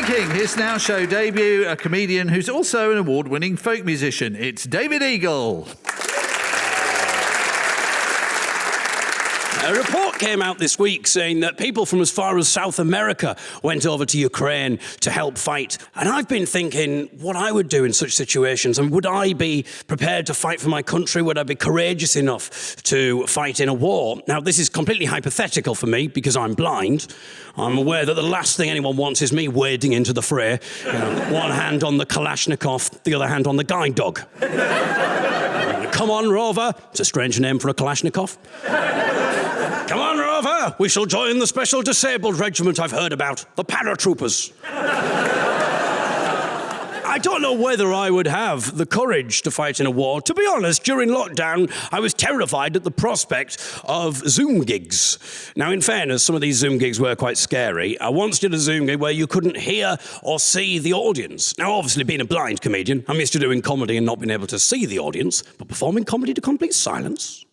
making his Now Show debut, a comedian who's also an award-winning folk musician. It's David Eagle. A report came out this week saying that people from as far as South America went over to Ukraine to help fight. And I've been thinking what I would do in such situations. And would I be prepared to fight for my country? Would I be courageous enough to fight in a war? Now, this is completely hypothetical for me because I'm blind. I'm aware that the last thing anyone wants is me wading into the fray. You know, one hand on the Kalashnikov, the other hand on the guide dog. Come on, Rover. It's a strange name for a Kalashnikov. Come on, Rover, we shall join the special disabled regiment I've heard about, the paratroopers. I don't know whether I would have the courage to fight in a war. To be honest, during lockdown, I was terrified at the prospect of Zoom gigs. Now, in fairness, some of these Zoom gigs were quite scary. I once did a Zoom gig where you couldn't hear or see the audience. Now, obviously, being a blind comedian, I'm used to doing comedy and not being able to see the audience, but performing comedy to complete silence?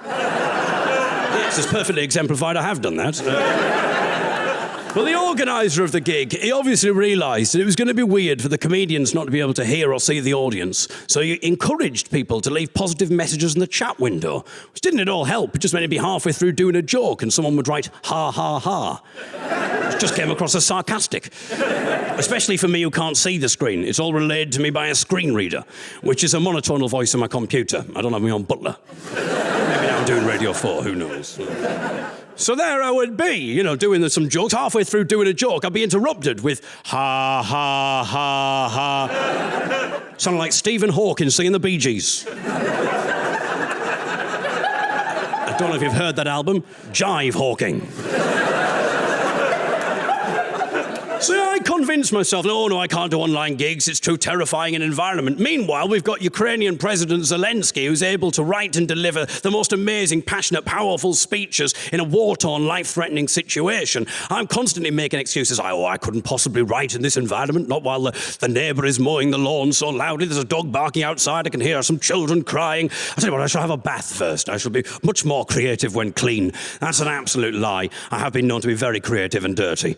Yes, it's perfectly exemplified. I have done that. Well, the organiser of the gig, he obviously realised that it was going to be weird for the comedians not to be able to hear or see the audience. So he encouraged people to leave positive messages in the chat window, which didn't at all help. It just meant he'd be halfway through doing a joke and someone would write, ha, ha, ha. Which just came across as sarcastic. Especially for me who can't see the screen. It's all relayed to me by a screen reader, which is a monotonal voice on my computer. I don't have my own butler. Maybe now I'm doing Radio 4, who knows? So there I would be, you know, doing some jokes. Halfway through doing a joke, I'd be interrupted with ha, ha, ha, ha. Sounding like Stephen Hawking singing the Bee Gees. I don't know if you've heard that album, Jive Hawking. So I convinced myself, no, I can't do online gigs. It's too terrifying an environment. Meanwhile, we've got Ukrainian President Zelensky, who's able to write and deliver the most amazing, passionate, powerful speeches in a war-torn, life-threatening situation. I'm constantly making excuses. I couldn't possibly write in this environment, not while the neighbour is mowing the lawn so loudly. There's a dog barking outside. I can hear some children crying. I tell you what, I shall have a bath first. I shall be much more creative when clean. That's an absolute lie. I have been known to be very creative and dirty.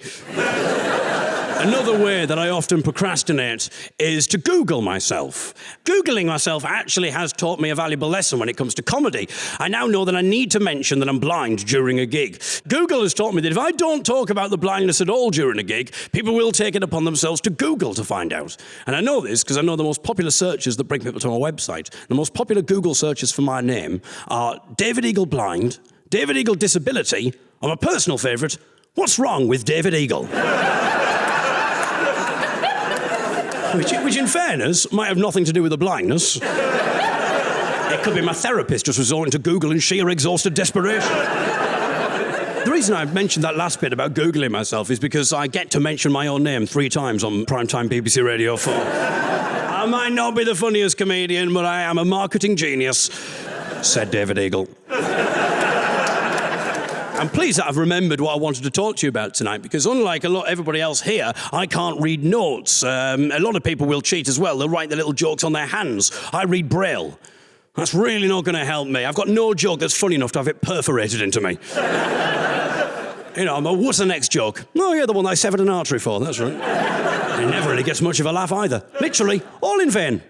Another way that I often procrastinate is to Google myself. Googling myself actually has taught me a valuable lesson when it comes to comedy. I now know that I need to mention that I'm blind during a gig. Google has taught me that if I don't talk about the blindness at all during a gig, people will take it upon themselves to Google to find out. And I know this because I know the most popular searches that bring people to my website. The most popular Google searches for my name are David Eagle Blind, David Eagle Disability, or my personal favourite, what's wrong with David Eagle? Which, in fairness, might have nothing to do with the blindness. It could be my therapist just resorting to Google in sheer exhausted desperation. The reason I mentioned that last bit about Googling myself is because I get to mention my own name 3 times on primetime BBC Radio 4. I might not be the funniest comedian, but I am a marketing genius, said David Eagle. I'm pleased that I've remembered what I wanted to talk to you about tonight, because unlike everybody else here, I can't read notes. A lot of people will cheat as well. They'll write their little jokes on their hands. I read Braille. That's really not going to help me. I've got no joke that's funny enough to have it perforated into me. You know, what's the next joke? Oh, yeah, the one I severed an artery for, that's right. It never really gets much of a laugh either. Literally, all in vain.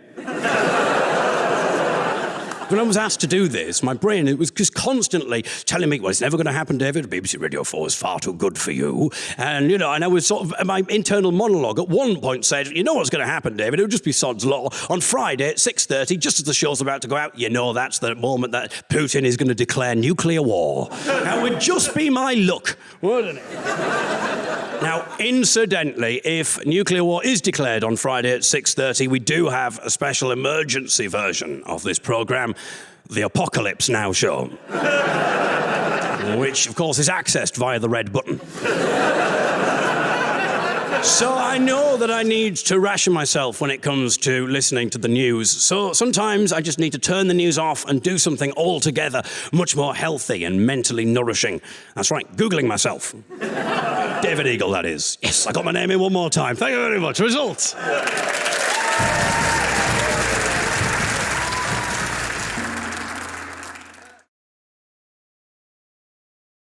When I was asked to do this, my brain, it was just constantly telling me, well, it's never going to happen, David. BBC Radio 4 is far too good for you. And, you know, and I was sort of, my internal monologue at one point said, you know what's going to happen, David? It'll just be sod's law. On Friday at 6:30, just as the show's about to go out, you know that's the moment that Putin is going to declare nuclear war. That would just be my luck, wouldn't it? Now, incidentally, if nuclear war is declared on Friday at 6:30, we do have a special emergency version of this programme, the Apocalypse Now show, which, of course, is accessed via the red button. So I know that I need to ration myself when it comes to listening to the news. So sometimes I just need to turn the news off and do something altogether much more healthy and mentally nourishing. That's right, Googling myself. David Eagle, that is. Yes, I got my name in one more time. Thank you very much. Results.